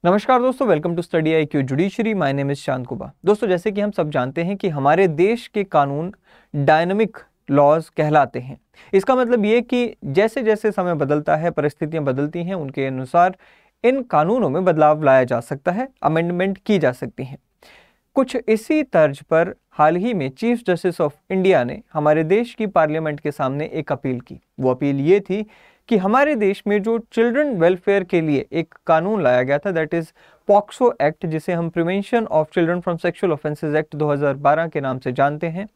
नमस्कार दोस्तों, welcome to study IQ judiciary. My name is Shant Kuba. दोस्तों, जैसे कि हम सब जानते हैं कि हमारे देश के कानून डायनामिक लॉज कहलाते हैं। इसका मतलब ये कि जैसे जैसे समय बदलता है, परिस्थितियां बदलती हैं, उनके अनुसार इन कानूनों में बदलाव लाया जा सकता है, अमेंडमेंट की जा सकती हैं। कुछ इसी तर्ज पर हाल ही में चीफ जस्टिस ऑफ इंडिया ने हमारे देश की पार्लियामेंट के सामने एक अपील की। वो अपील ये थी कि हमारे देश में जो चिल्ड्रन वेलफेयर के लिए एक कानून लाया गया था, दैट इज पॉक्सो एक्ट, जिसे हम prevention of children from sexual offences act 2012 के नाम से जानते हैं,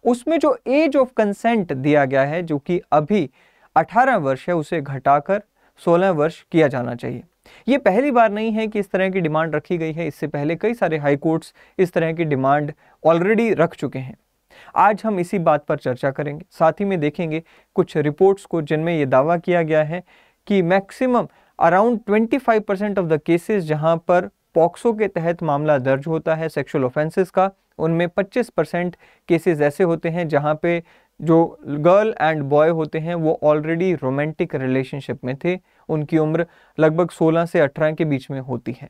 उसमें जो एज ऑफ कंसेंट दिया गया है, जो कि अभी 18 वर्ष है, उसे घटाकर 16 वर्ष किया जाना चाहिए। ये पहली बार नहीं है कि इस तरह की डिमांड रखी गई है। इससे पहले कई सारे हाई कोर्ट्स इस तरह की डिमांड ऑलरेडी रख चुके हैं। आज हम इसी बात पर चर्चा करेंगे। साथ ही में देखेंगे कुछ रिपोर्ट्स को जिनमें यह दावा किया गया है कि maximum around 25% of the cases जहां पर पॉक्सो के तहत मामला दर्ज होता है सेक्सुअल ऑफेंसेस का, उनमें 25% केसेस ऐसे होते हैं जहां पे जो गर्ल एंड बॉय होते हैं वो ऑलरेडी रोमांटिक रिलेशनशिप में थे। उनकी उम्र लगभग 16 से 18 के बीच में होती है।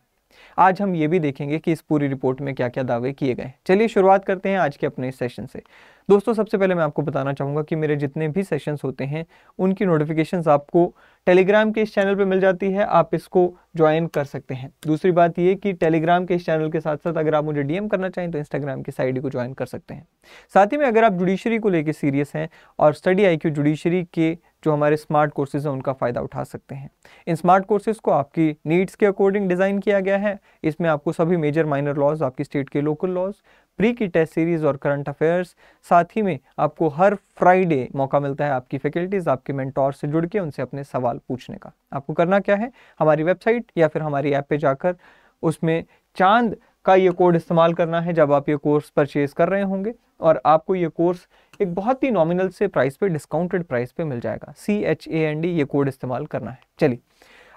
आज हम ये भी देखेंगे कि इस पूरी रिपोर्ट में क्या क्या दावे किए गए। चलिए शुरुआत करते हैं आज के अपने सेशन से। दोस्तों, सबसे पहले मैं आपको बताना चाहूँगा कि मेरे जितने भी सेशंस होते हैं उनकी नोटिफिकेशंस आपको टेलीग्राम के इस चैनल पे मिल जाती है। आप इसको ज्वाइन कर सकते हैं। दूसरी बात ये कि टेलीग्राम के इस चैनल के साथ साथ अगर आप मुझे DM करना चाहें तो इंस्टाग्राम की साइड को ज्वाइन कर सकते हैं। साथ ही में अगर आप जुडिशरी को लेकर सीरियस हैं और स्टडी IQ जुडिशरी के जो हमारे स्मार्ट कोर्सेज हैं उनका फ़ायदा उठा सकते हैं। इन स्मार्ट कोर्सेज को आपकी नीड्स के अकॉर्डिंग डिज़ाइन किया गया है। इसमें आपको सभी मेजर माइनर लॉज, आपकी स्टेट के लोकल लॉज, प्री की टेस्ट सीरीज और करंट अफेयर्स, साथ ही में आपको हर फ्राइडे मौका मिलता है आपकी फैकल्टीज़, आपके मेंटोर से जुड़ के उनसे अपने सवाल पूछने का। आपको करना क्या है, हमारी वेबसाइट या फिर हमारी ऐप पे जाकर उसमें चांद का ये कोड इस्तेमाल करना है जब आप ये कोर्स परचेज कर रहे होंगे, और आपको ये कोर्स एक बहुत ही नॉमिनल से प्राइस पे, डिस्काउंटेड प्राइस पे मिल जाएगा। CHAND ये कोड इस्तेमाल करना है। चलिए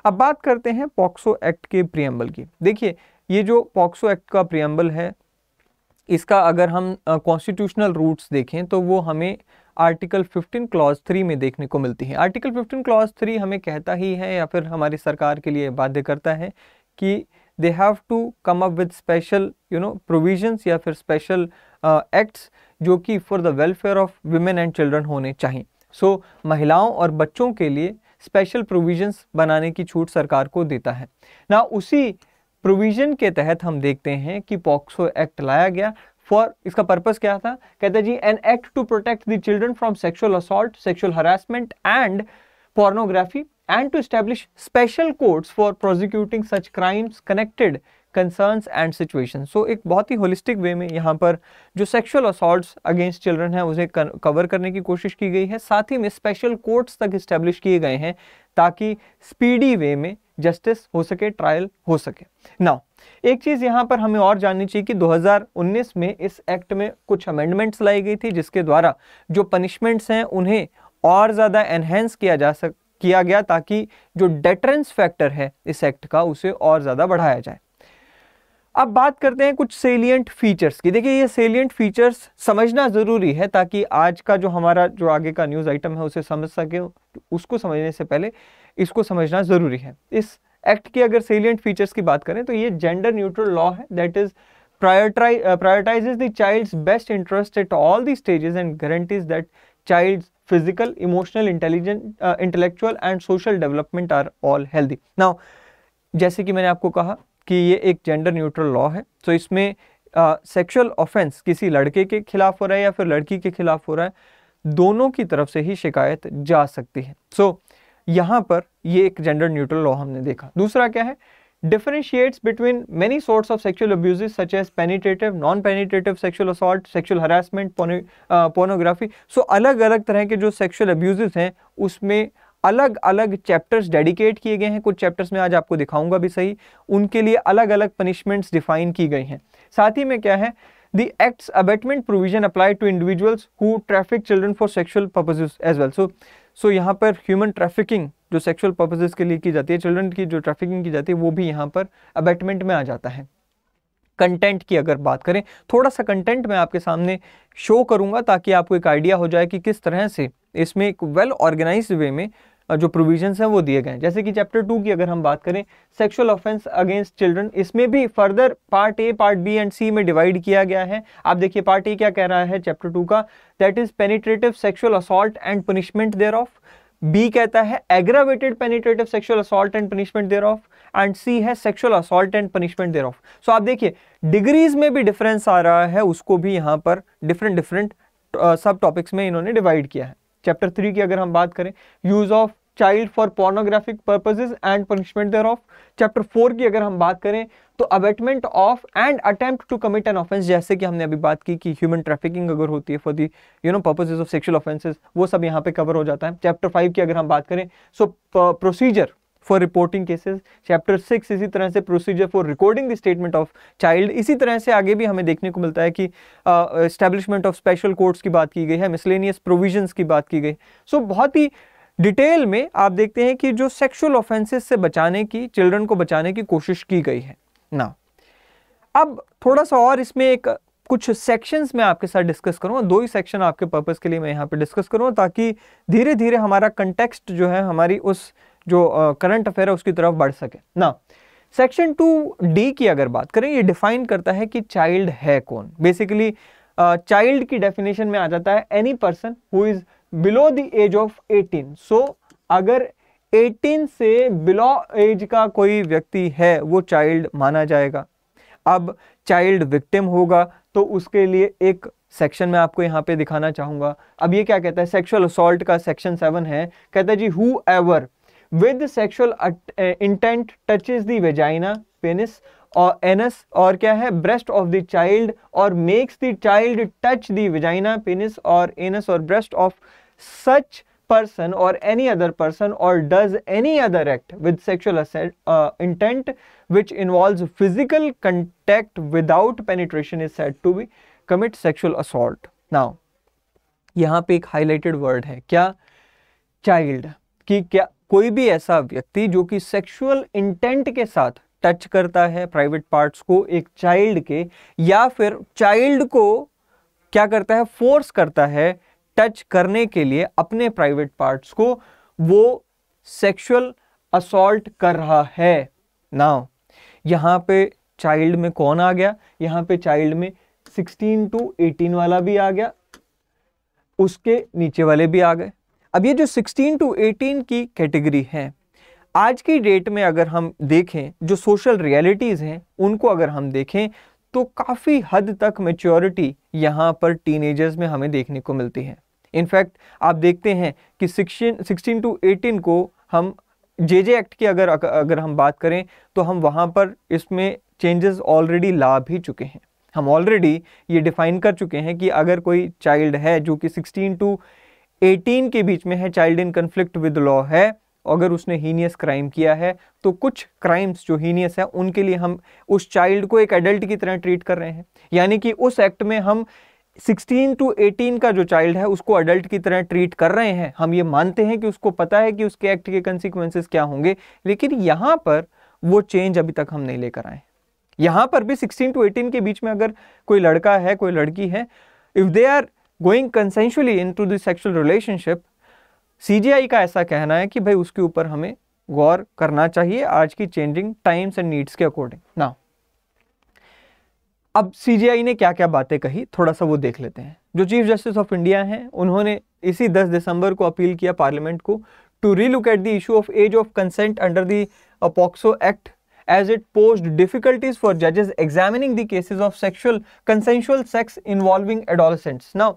अब बात करते हैं पॉक्सो एक्ट के प्रियम्बल की। देखिए, ये जो पॉक्सो एक्ट का प्रियम्बल है, इसका अगर हम कॉन्स्टिट्यूशनल रूट्स देखें तो वो हमें आर्टिकल 15 क्लॉज 3 में देखने को मिलती है। आर्टिकल 15 क्लॉज 3 हमें कहता ही है या फिर हमारी सरकार के लिए बाध्य करता है कि they have to come up with special provisions या फिर स्पेशल एक्ट्स जो कि for the welfare of women and children होने चाहिए। सो महिलाओं और बच्चों के लिए स्पेशल प्रोविजंस बनाने की छूट सरकार को देता है ना। उसी प्रोविजन के तहत हम देखते हैं कि पॉक्सो एक्ट लाया गया। फॉर इसका पर्पस क्या था, कहता है जी, an act to protect the children from sexual assault, sexual harassment and pornography, and to establish special courts for prosecuting such crimes connected concerns and situations। So एक बहुत ही होलिस्टिक वे में यहाँ पर जो सेक्सुअल असॉल्ट्स अगेंस्ट चिल्ड्रन है उसे cover करने की कोशिश की गई है। साथ ही में स्पेशल कोर्ट्स तक इस्टेब्लिश किए गए हैं ताकि स्पीडी वे में जस्टिस हो सके, ट्रायल हो सके। नाउ एक चीज़ यहाँ पर हमें और जाननी चाहिए कि 2019 में इस एक्ट में कुछ अमेंडमेंट्स लाई गई थी जिसके द्वारा जो पनिशमेंट्स हैं उन्हें और ज़्यादा एनहेंस किया गया ताकि जो डेटरेंस फैक्टर है इस एक्ट का उसे और ज़्यादा बढ़ाया जाए। अब बात करते हैं कुछ सेलिएंट फीचर्स की। देखिए, ये सेलिएंट फीचर्स समझना ज़रूरी है ताकि आज का जो हमारा जो आगे का न्यूज़ आइटम है उसे समझ सके। उसको समझने से पहले इसको समझना ज़रूरी है। इस एक्ट की अगर सेलिएंट फीचर्स की बात करें तो ये जेंडर न्यूट्रल लॉ है, that is prioritizes the child's best interest at all the stages and guarantees that child's physical, emotional, intellectual and social development are all healthy। Now, जैसे कि मैंने आपको कहा कि ये एक जेंडर न्यूट्रल लॉ है, तो इसमें सेक्सुअल ऑफेंस किसी लड़के के खिलाफ हो रहा है या फिर लड़की के खिलाफ हो रहा है, दोनों की तरफ से ही शिकायत जा सकती है। सो यहाँ पर ये एक जेंडर न्यूट्रल लॉ हमने देखा। दूसरा क्या है, differentiates between many sorts of sexual abuses such as penetrative, non-penetrative sexual assault, sexual harassment, pornography। So अलग अलग तरह के जो sexual abuses हैं उसमें अलग अलग चैप्टर्स डेडिकेट किए गए हैं। कुछ चैप्टर्स में आज आपको दिखाऊंगा भी सही, उनके लिए अलग अलग पनिशमेंट्स डिफाइन की गई हैं। साथ ही में क्या है, The Act's abatement provision apply to individuals who traffic children for sexual purposes as well। So यहाँ पर ह्यूमन ट्रैफिकिंग जो सेक्सुअल पर्पसेस के लिए की जाती है, चिल्ड्रन की जो ट्रैफिकिंग की जाती है, वो भी यहाँ पर अबेटमेंट में आ जाता है। कंटेंट की अगर बात करें, थोड़ा सा कंटेंट मैं आपके सामने शो करूँगा ताकि आपको एक आइडिया हो जाए कि किस तरह से इसमें एक वेल ऑर्गेनाइज्ड वे में जो प्रोविजंस हैं वो दिए गए हैं। जैसे कि चैप्टर 2 की अगर हम बात करें, सेक्सुअल ऑफेंस अगेंस्ट चिल्ड्रन, इसमें भी further part A, part B and C में डिवाइड किया गया है। आप देखिए पार्ट ए क्या कह रहा है चैप्टर 2 का, that is penetrative sexual assault and punishment thereof. B कहता है aggravated penetrative sexual assault and punishment thereof, and C है sexual assault and punishment thereof. So आप देखिए डिग्रीज में भी डिफरेंस आ रहा है, उसको भी यहाँ पर डिफरेंट सब टॉपिक्स में इन्होंने डिवाइड किया है। चैप्टर 3 की अगर हम बात करें, use of child for pornographic purposes and punishment thereof. Chapter 4 की अगर हम बात करें तो abetment of and attempt to commit an offence, जैसे कि हमने अभी बात की कि ह्यूमन ट्रैफिकिंग अगर होती है for the purposes of sexual offences, वो सब यहाँ पे कवर हो जाता है। चैप्टर 5 की अगर हम बात करें, so procedure for reporting cases. Chapter 6 इसी तरह से procedure for recording the statement of child. इसी तरह से आगे भी हमें देखने को मिलता है कि एस्टैब्लिशमेंट ऑफ स्पेशल कोर्ट्स की बात की गई है, मिसलेनियस प्रोविजंस की बात की गई। सो बहुत ही डिटेल में आप देखते हैं कि जो सेक्सुअल ऑफेंसेस से बचाने की, चिल्ड्रन को बचाने की कोशिश की गई है ना। अब थोड़ा सा और इसमें एक कुछ सेक्शंस में आपके साथ डिस्कस करूंगा, 2 ही सेक्शन आपके पर्पस के लिए मैं यहाँ पे डिस्कस करूंगा, ताकि धीरे धीरे हमारा कंटेक्स्ट जो है, हमारी उस जो करंट अफेयर है उसकी तरफ बढ़ सके ना। सेक्शन 2D की अगर बात करें, ये डिफाइन करता है कि चाइल्ड है कौन। बेसिकली चाइल्ड की डेफिनेशन में आ जाता है any person who is below the age of 18। So अगर 18 से बिलो एज का कोई व्यक्ति है वो चाइल्ड माना जाएगा। अब चाइल्ड विक्टिम होगा तो उसके लिए एक सेक्शन में आपको यहाँ पे दिखाना चाहूंगा। अब ये क्या कहता है, सेक्सुअल असॉल्ट का सेक्शन 7 है, कहता है जी whoever with sexual intent touches the vagina, penis और एनस और क्या है ब्रेस्ट ऑफ द चाइल्ड, और makes the child touch the vagina, penis और एनस और breast of such person or any other person, or does any other act with sexual intent which involves physical contact without penetration is said to be commit sexual assault. Now यहाँ पे एक highlighted word है क्या, child, कि क्या कोई भी ऐसा व्यक्ति जो कि सेक्सुअल इंटेंट के साथ टच करता है प्राइवेट पार्ट्स को एक चाइल्ड के, या फिर चाइल्ड को क्या करता है, फोर्स करता है टच करने के लिए अपने प्राइवेट पार्ट्स को, वो सेक्सुअल असॉल्ट कर रहा है। नाउ यहां पे चाइल्ड में कौन आ गया, यहां पे चाइल्ड में 16 to 18 वाला भी आ गया, उसके नीचे वाले भी आ गए। अब ये जो 16 to 18 की कैटेगरी है, आज की डेट में अगर हम देखें, जो सोशल रियलिटीज हैं उनको अगर हम देखें, तो काफी हद तक मैच्योरिटी यहाँ पर टीनेजर्स में हमें देखने को मिलती है। इनफैक्ट आप देखते हैं कि 16 to 18 को हम जेजे एक्ट की अगर हम बात करें, तो हम वहाँ पर इसमें चेंजेस ऑलरेडी ला भी चुके हैं। हम ऑलरेडी ये डिफाइन कर चुके हैं कि अगर कोई चाइल्ड है जो कि 16 to 18 के बीच में है, child in conflict with law है, अगर उसने हीनियस क्राइम किया है, तो कुछ क्राइम्स जो हीनियस है उनके लिए हम उस चाइल्ड को एक एडल्ट की तरह ट्रीट कर रहे हैं। यानी कि उस एक्ट में हम 16 to 18 का जो चाइल्ड है उसको अडल्ट की तरह ट्रीट कर रहे हैं। हम ये मानते हैं कि उसको पता है कि उसके एक्ट के कंसिक्वेंसेस क्या होंगे, लेकिन यहाँ पर वो चेंज अभी तक हम नहीं लेकर आए। यहाँ पर भी 16 to 18 के बीच में अगर कोई लड़का है, कोई लड़की है, if they are going consensually into the sexual relationship, CJI का ऐसा कहना है कि भाई उसके ऊपर हमें गौर करना चाहिए आज की चेंजिंग टाइम्स एंड नीड्स के अकॉर्डिंग ना। अब सीजीआई ने क्या क्या बातें कही, थोड़ा सा वो देख लेते हैं। जो चीफ जस्टिस ऑफ इंडिया हैं, उन्होंने इसी 10 दिसंबर को अपील किया पार्लियामेंट को to relook at the issue of age of consent under the POCSO act as it posed difficulties for judges examining the cases of consensual sex involving adolescents. Now,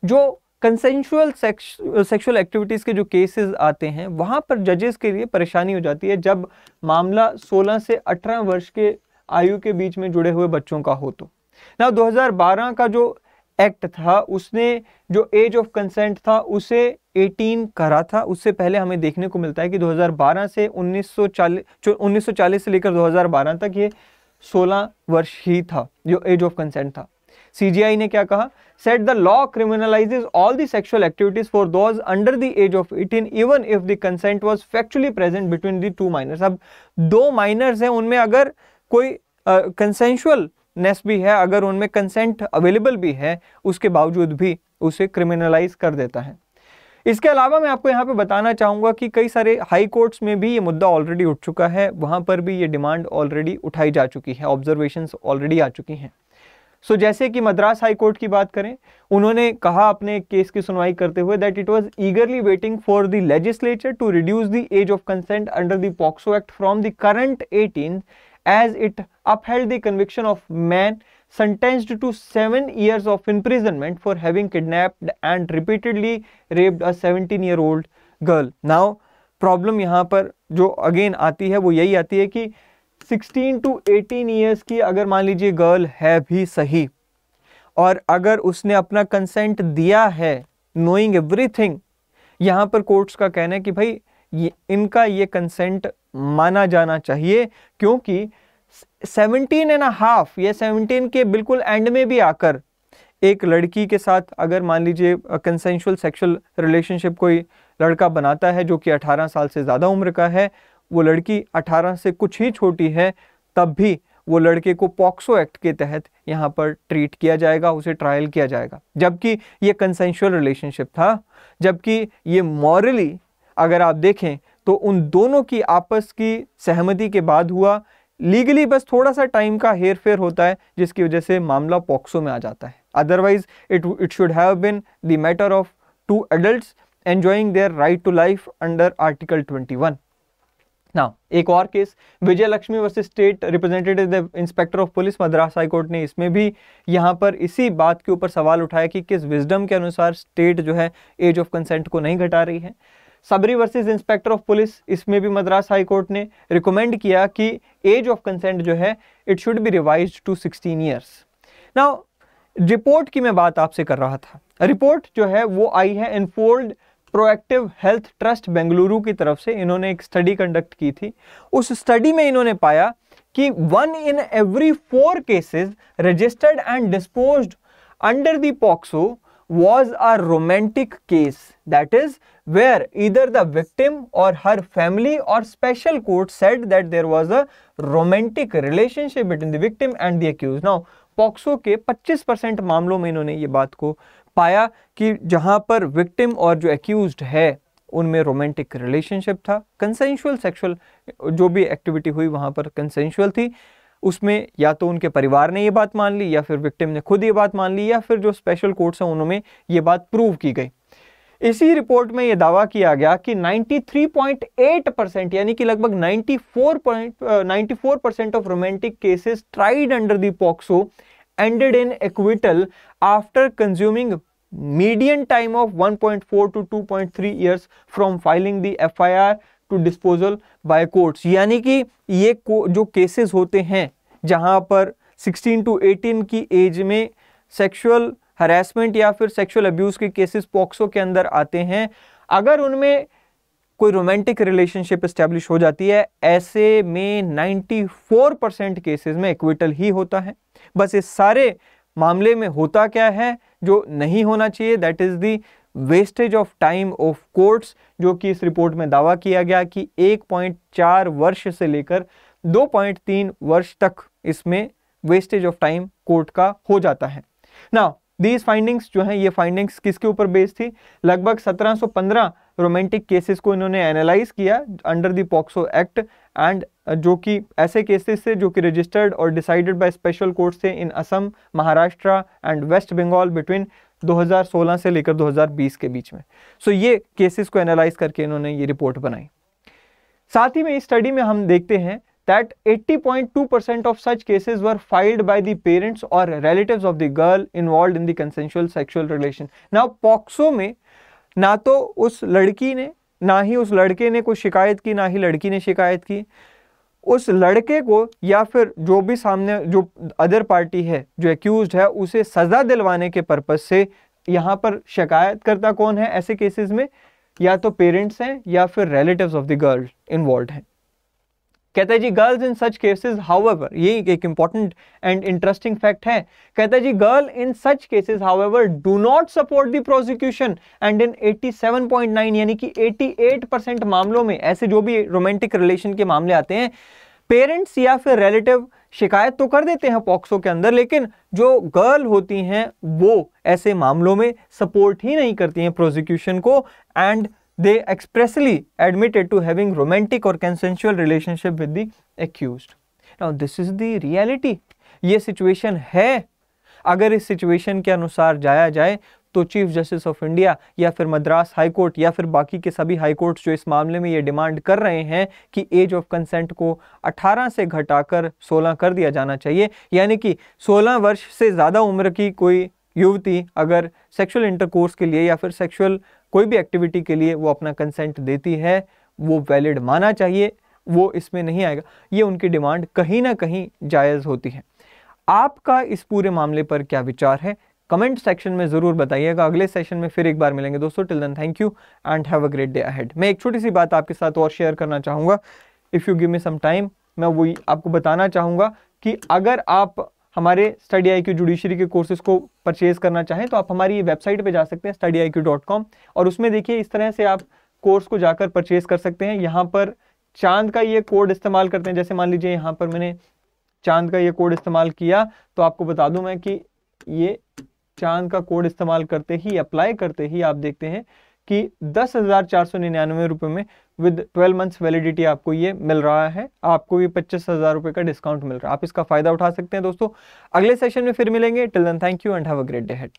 जो consensual sexual activities के जो cases आते हैं, वहां पर जजेस के लिए परेशानी हो जाती है जब मामला 16 से 18 वर्ष के आयु के बीच में जुड़े हुए बच्चों का हो। तो ना 2012 का जो एक्ट था, उसने जो एज ऑफ कंसेंट था उसे 18 करा था। उससे पहले हमें देखने को मिलता है कि 2012 से 1940 से लेकर 2012 तक ये 16 वर्ष ही था जो एज ऑफ कंसेंट था। सीजीआई ने क्या कहा, said the law criminalises all the sexual activities for those under the age of 18 even if the consent was factually present between the two minors. अब 2 माइनर्स हैं, उनमें अगर कोई कंसेंशुअल नेस भी है, अगर उनमें कंसेंट अवेलेबल भी है, उसके बावजूद भी उसे क्रिमिनलाइज कर देता है। इसके अलावा मैं आपको यहाँ पे बताना चाहूँगा कि कई सारे हाई कोर्ट्स में भी ये मुद्दा ऑलरेडी उठ चुका है, वहाँ पर भी ये डिमांड ऑलरेडी उठाई जा चुकी है, ऑब्जर्वेशंस ऑलरेडी आ चुकी हैं। सो जैसे कि मद्रास हाई कोर्ट की बात करें, उन्होंने कहा अपने केस की सुनवाई करते हुए that it was eagerly waiting for the legislature to reduce the age of consent under the POCSO act from the current 18 as it upheld the conviction of man sentenced to 7 years of imprisonment for having kidnapped and repeatedly raped a 17-year-old girl. Now problem यहाँ पर जो again आती है वो यही आती है कि 16 to 18 ईयर्स की अगर मान लीजिए गर्ल है भी सही, और अगर उसने अपना कंसेंट दिया है नोइंग एवरीथिंग, यहाँ पर कोर्ट्स का कहना है कि भाई इनका ये कंसेंट माना जाना चाहिए, क्योंकि 17.5 या 17 के बिल्कुल एंड में भी आकर एक लड़की के साथ अगर मान लीजिए कंसेंशुअल सेक्सुअल रिलेशनशिप कोई लड़का बनाता है जो कि 18 साल से ज़्यादा उम्र का है, वो लड़की 18 से कुछ ही छोटी है, तब भी वो लड़के को पॉक्सो एक्ट के तहत यहाँ पर ट्रीट किया जाएगा, उसे ट्रायल किया जाएगा, जबकि ये कंसेंशुअल रिलेशनशिप था, जबकि ये मॉरली अगर आप देखें तो उन दोनों की आपस की सहमति के बाद हुआ। लीगली बस थोड़ा सा टाइम का हेर फेर होता है जिसकी वजह से मामला पॉक्सो में आ जाता है। Otherwise it should have been the matter of two adults enjoying their right to life under article 21। Now एक और case Vijay Lakshmi versus state representative inspector of police, Madras high court ने इसमें भी यहाँ पर इसी बात के ऊपर सवाल उठाया कि किस विजडम के अनुसार स्टेट जो है एज ऑफ कंसेंट को नहीं घटा रही है। Sabari versus inspector of police, इसमें भी मद्रास हाई कोर्ट ने रिकमेंड किया कि एज ऑफ कंसेंट जो है it should be revised to 16 years. Now report की मैं बात आपसे कर रहा था, रिपोर्ट जो है वो आई है infold proactive health trust Bengaluru की तरफ से। इन्होंने एक स्टडी कंडक्ट की थी, उस स्टडी में इन्होंने पाया कि 1 in every 4 cases registered and disposed under the POCSO was a romantic case, that is where either the victim or her family or special court said that there was a romantic relationship between the victim and the accused. Now POCSO के 25% मामलों में इन्होंने ये बात को पाया कि जहां पर विक्टिम और जो एक्यूज्ड है उनमें रोमांटिक रिलेशनशिप था, कंसेंशुअल सेक्सुअल जो भी एक्टिविटी हुई वहां पर कंसेंशुअल थी, उसमें या तो उनके परिवार ने ये बात मान ली या फिर विक्टिम ने खुद ये बात मान ली या फिर जो स्पेशल कोर्ट्स हैं उनमें ये बात प्रूव की गई। इसी रिपोर्ट में ये दावा किया गया कि 93.8% यानी कि लगभग 94% of romantic cases tried under the POCSO ended in acquittal after consuming median time of 1.4 to 2.3 years from filing the FIR to disposal by courts. यानी कि ये जो केसेस होते हैं जहां पर 16 to 18 की एज में सेक्सुअल हरासमेंट या फिर सेक्सुअल अब्यूज के केसेस पॉक्सो के अंदर आते हैं, अगर उनमें कोई रोमांटिक रिलेशनशिप एस्टेब्लिश हो जाती है, ऐसे में 94% केसेस में एक्विटल ही होता है। बस इस सारे मामले में होता क्या है जो नहीं होना चाहिए, that is the wastage of time of courts, जो कि इस रिपोर्ट में दावा किया गया कि 1.4 वर्ष से लेकर 2.3 वर्ष तक इसमें वेस्टेज ऑफ टाइम कोर्ट का हो जाता है। नाउ दीज फाइंडिंग्स जो हैं, ये फाइंडिंग्स किसके ऊपर बेस्ड थी? लगभग 1715 रोमांटिक केसेस को इन्होंने एनालाइज किया under the POCSO act, and जो कि ऐसे केसेस थे जो कि रजिस्टर्ड और डिसाइडेड बाय स्पेशल कोर्ट्स थे in Assam, Maharashtra and West Bengal between 2016 से लेकर 2020 के बीच में। सो ये केसेस को एनालाइज करके इन्होंने ये रिपोर्ट बनाई। साथ ही में इस स्टडी में हम देखते हैं that 80.2% of such cases were filed by the parents or relatives of the girl involved in the consensual sexual relation. Now POCSO में ना तो उस लड़की ने ना ही उस लड़के ने कोई शिकायत की, ना ही लड़की ने शिकायत की। उस लड़के को या फिर जो भी सामने जो अदर पार्टी है जो एक्यूज्ड है उसे सजा दिलवाने के पर्पज से यहाँ पर शिकायत करता कौन है ऐसे केसेस में? या तो पेरेंट्स हैं या फिर relatives of the girl involve हैं। कहता है जी girls in such cases however, ये एक इंपॉर्टेंट एंड इंटरेस्टिंग फैक्ट है। कहता है जी girl in such cases however do not support the prosecution and in 87.9 यानी कि 88% मामलों में ऐसे जो भी रोमांटिक रिलेशन के मामले आते हैं, पेरेंट्स या फिर रिलेटिव शिकायत तो कर देते हैं पॉक्सो के अंदर, लेकिन जो गर्ल होती हैं वो ऐसे मामलों में सपोर्ट ही नहीं करती हैं प्रोसिक्यूशन को, and they expressly admitted to having romantic और consensual relationship with the accused. Now this is the reality, ये सिचुएशन है। अगर इस सिचुएशन के अनुसार जाया जाए तो चीफ जस्टिस ऑफ इंडिया या फिर मद्रास हाई कोर्ट या फिर बाकी के सभी हाई कोर्ट जो इस मामले में ये डिमांड कर रहे हैं कि एज ऑफ कंसेंट को 18 से घटाकर 16 कर दिया जाना चाहिए, यानी कि 16 वर्ष से ज़्यादा उम्र की कोई युवती अगर सेक्सुअल इंटरकोर्स के लिए या फिर सेक्सुअल कोई भी एक्टिविटी के लिए वो अपना कंसेंट देती है, वो वैलिड माना चाहिए, वो इसमें नहीं आएगा। ये उनकी डिमांड कहीं ना कहीं जायज़ होती है। आपका इस पूरे मामले पर क्या विचार है, कमेंट सेक्शन में ज़रूर बताइएगा। अगले सेशन में फिर एक बार मिलेंगे दोस्तों। Till then thank you and have a great day ahead. मैं एक छोटी सी बात आपके साथ और शेयर करना चाहूँगा, if you give me some time. मैं वही आपको बताना चाहूँगा कि अगर आप हमारे स्टडी IQ जुडिशरी के कोर्सेज को परचेज करना चाहें तो आप हमारी वेबसाइट पे जा सकते हैं studyIQ.com, और उसमें देखिए इस तरह से आप कोर्स को जाकर परचेज कर सकते हैं। यहाँ पर चांद का ये कोड इस्तेमाल करते हैं, जैसे मान लीजिए यहाँ पर मैंने चांद का ये कोड इस्तेमाल किया, तो आपको बता दूं मैं कि ये चांद का कोड इस्तेमाल करते ही, अप्लाई करते ही आप देखते हैं कि 10,499 रुपये में विद 12 मंथ्स वैलिडिटी आपको ये मिल रहा है। आपको ये 25,000 रुपये का डिस्काउंट मिल रहा है। आप इसका फायदा उठा सकते हैं दोस्तों। अगले सेशन में फिर मिलेंगे। Till then thank you and have a great day ahead.